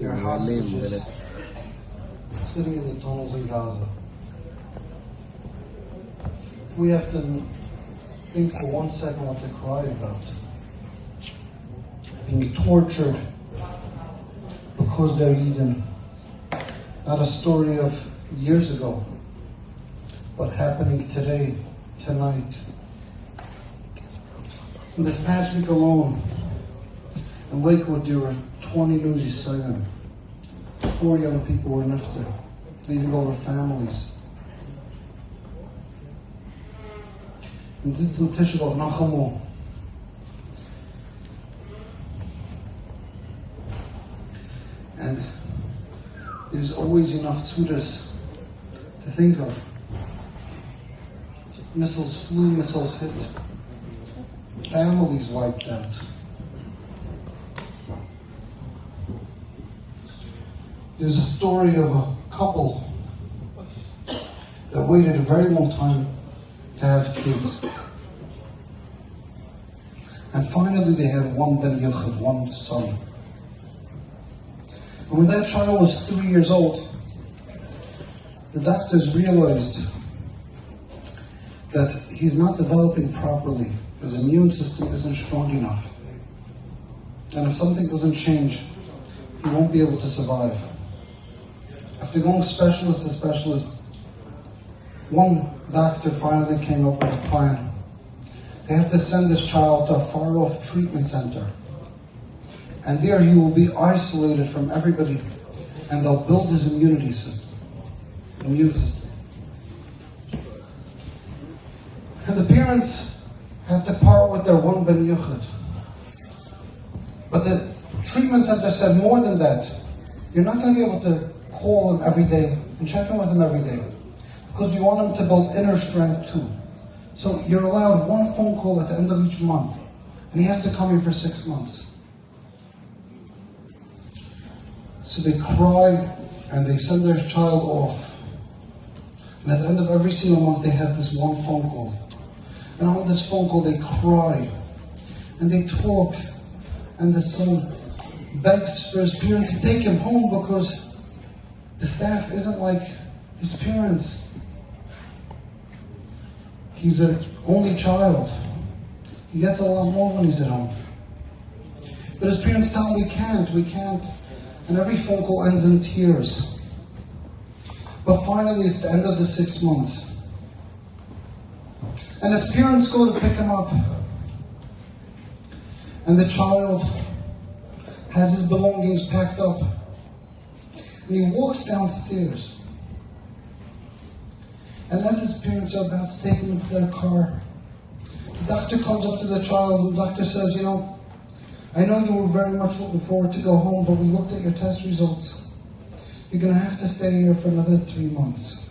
They're hostages sitting in the tunnels in Gaza. We have to think for 1 second what to cry about. Being tortured because they're Eden. Not a story of years ago, but happening today, tonight. In this past week alone, in Lakewood, there were 20 new Yisraelim. 4 young people were nifter, leaving over families. And Zitzim Tisha Bav Nachamu. And there's always enough tzudas to think of. Missiles flew, missiles hit. Families wiped out. There's a story of a couple that waited a very long time to have kids. And finally they had one ben Yochid, one son. And when that child was 3 years old, the doctors realized that he's not developing properly. His immune system isn't strong enough. And if something doesn't change, he won't be able to survive. After going specialist to specialist, one doctor finally came up with a plan. They have to send this child to a far-off treatment center. And there he will be isolated from everybody, and they'll build his immune system. And the parents had to part with their one ben Yochid. But the treatment center said more than that. You're not going to be able to call him every day and check in with him every day, because we want him to build inner strength too. So you're allowed one phone call at the end of each month, and he has to come here for 6 months. So they cry and they send their child off. And at the end of every single month they have this one phone call. And on this phone call they cry and they talk, and the son begs for his parents to take him home because the staff isn't like his parents. He's an only child. He gets a lot more when he's at home. But his parents tell him, we can't. And every phone call ends in tears. But finally, it's the end of the 6 months. And his parents go to pick him up. And the child has his belongings packed up. And he walks downstairs. And as his parents are about to take him into their car, the doctor comes up to the child, and the doctor says, I know you were very much looking forward to go home, but we looked at your test results. You're going to have to stay here for another 3 months.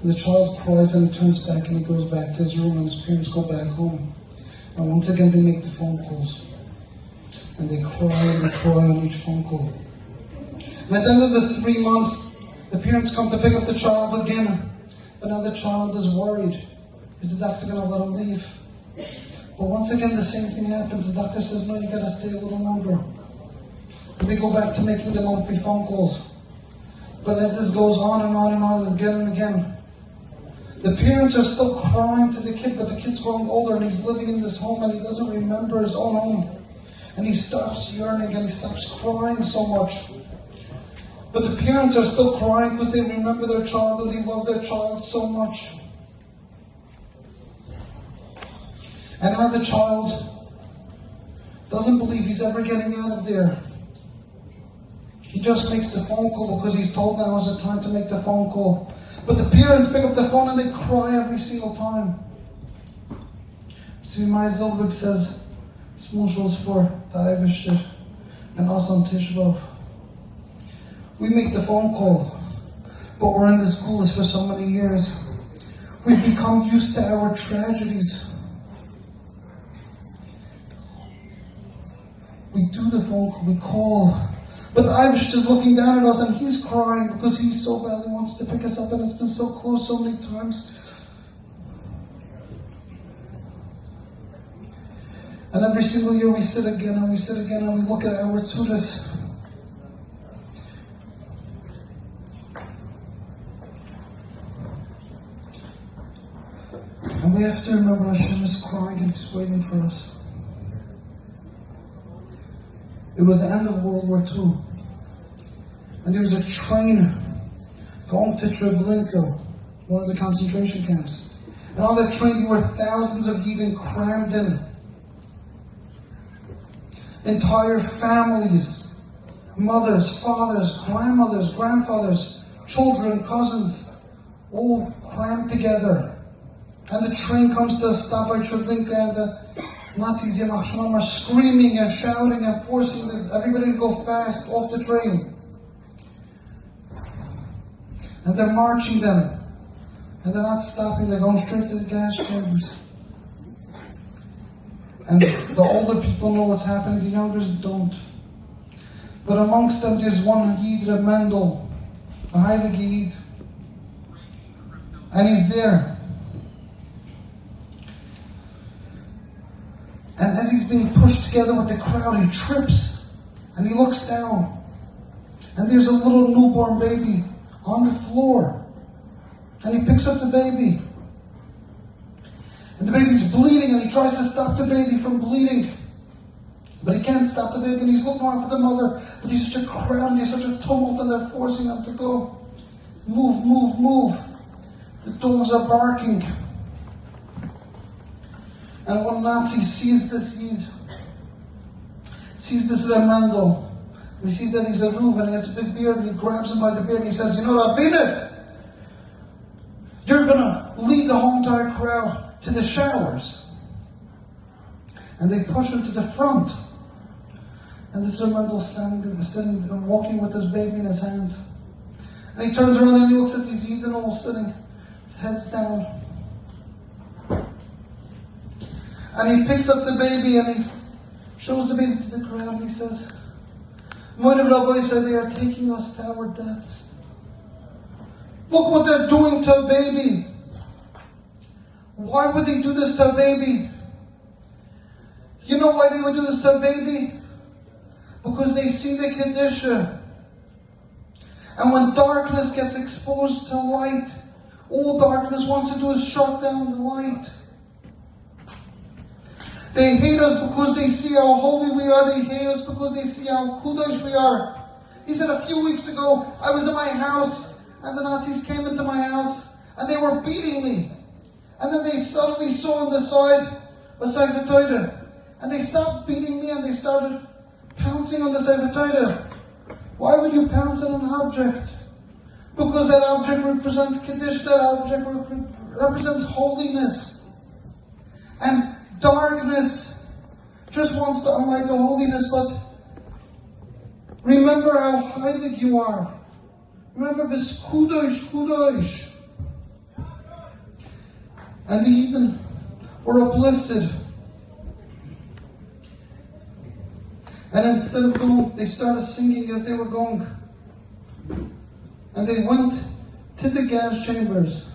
And the child cries and he turns back and he goes back to his room, and his parents go back home. And once again they make the phone calls. And they cry on each phone call. And at the end of the 3 months, the parents come to pick up the child again. But now the child is worried. Is the doctor going to let him leave? But once again, the same thing happens. The doctor says, no, you got to stay a little longer. And they go back to making the monthly phone calls. But as this goes on and on and on, again and again, the parents are still crying to the kid, but the kid's growing older and he's living in this home and he doesn't remember his own home. And he stops yearning and he stops crying so much. But the parents are still crying because they remember their child and they love their child so much. And now the child doesn't believe he's ever getting out of there. He just makes the phone call because he's told now is the time to make the phone call. But the parents pick up the phone and they cry every single time. See, Maya Zilberg says, Smushels for the Eibishter and us on Tisha Bav. We make the phone call, but we're in this gulas for so many years. We've become used to our tragedies. We do the phone call, we call. But the Irish is looking down at us and he's crying because he so badly wants to pick us up, and it's been so close so many times. And every single year we sit again and we look at our tzudas. And we have to remember Hashem is crying and He's waiting for us. It was the end of World War II. And there was a train going to Treblinka, one of the concentration camps. And on that train there were thousands of heathen crammed in. Entire families, mothers, fathers, grandmothers, grandfathers, children, cousins, all crammed together. And the train comes to a stop by Treblinka, and the Nazis, Yamach Shalom, are screaming and shouting and forcing everybody to go fast off the train. And they're marching them. And they're not stopping, they're going straight to the gas chambers. And the older people know what's happening, the youngers don't. But amongst them there's one Yid, Reb Mendel, a Heilige Yid. And he's there. And as he's being pushed together with the crowd, he trips. And he looks down. And there's a little newborn baby on the floor. And he picks up the baby. And the baby's bleeding, and he tries to stop the baby from bleeding. But he can't stop the baby, and he's looking around for the mother. But there's such a crowd, and there's such a tumult, and they're forcing him to go. Move, move, move. The dogs are barking. And one Nazi sees this Yid, sees this Reb Mendel, and he sees that he's a Ruv, and he has a big beard, and he grabs him by the beard, and he says, "You know what, Rabbinik, you're going to lead the whole entire crowd to the showers." And they push him to the front. And this Reb Mendel sitting and walking with this baby in his hands. And he turns around and he looks at these Yidden all sitting, heads down. And he picks up the baby and he shows the baby to the crowd and he says, "Moirav Rabbi said they are taking us to our deaths. Look what they're doing to a baby. Why would they do this to a baby? You know why they would do this to a baby? Because they see the Kedusha. And when darkness gets exposed to light, all darkness wants to do is shut down the light. They hate us because they see how holy we are. They hate us because they see how Kudosh we are." He said, "A few weeks ago, I was in my house, and the Nazis came into my house, and they were beating me. And then they suddenly saw on the side a Sefer Torah. And they stopped beating me, and they started pouncing on the Sefer Torah." Why would you pounce on an object? Because that object represents Kedusha, that object represents holiness. And darkness just wants to unlight the holiness, but remember how heilig you are. Remember this Kudosh, Kudosh. And the Eden were uplifted. And instead of going, they started singing as they were going. And they went to the gas chambers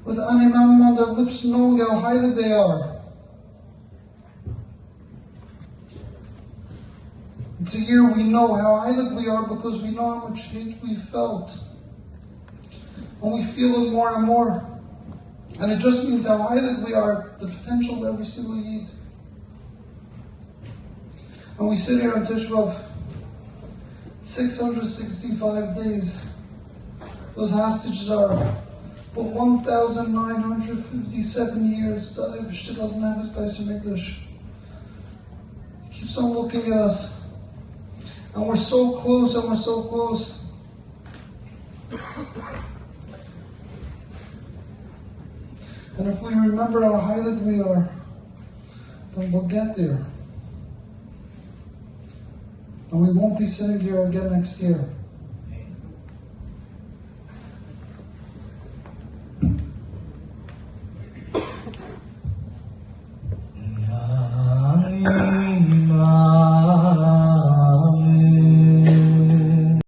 with animam on their lips, knowing how heilig they are. It's a year we know how heilig we are because we know how much hate we felt. And we feel it more and more. And it just means how heilig we are, the potential of every single Yid. And we sit here on Tisha Bav, 665 days. Those hostages are but 1,957 years that Eibishter doesn't have his place in English. He keeps on looking at us. And we're so close, and we're so close. And if we remember how heilig we are, then we'll get there. And we won't be sitting here again next year.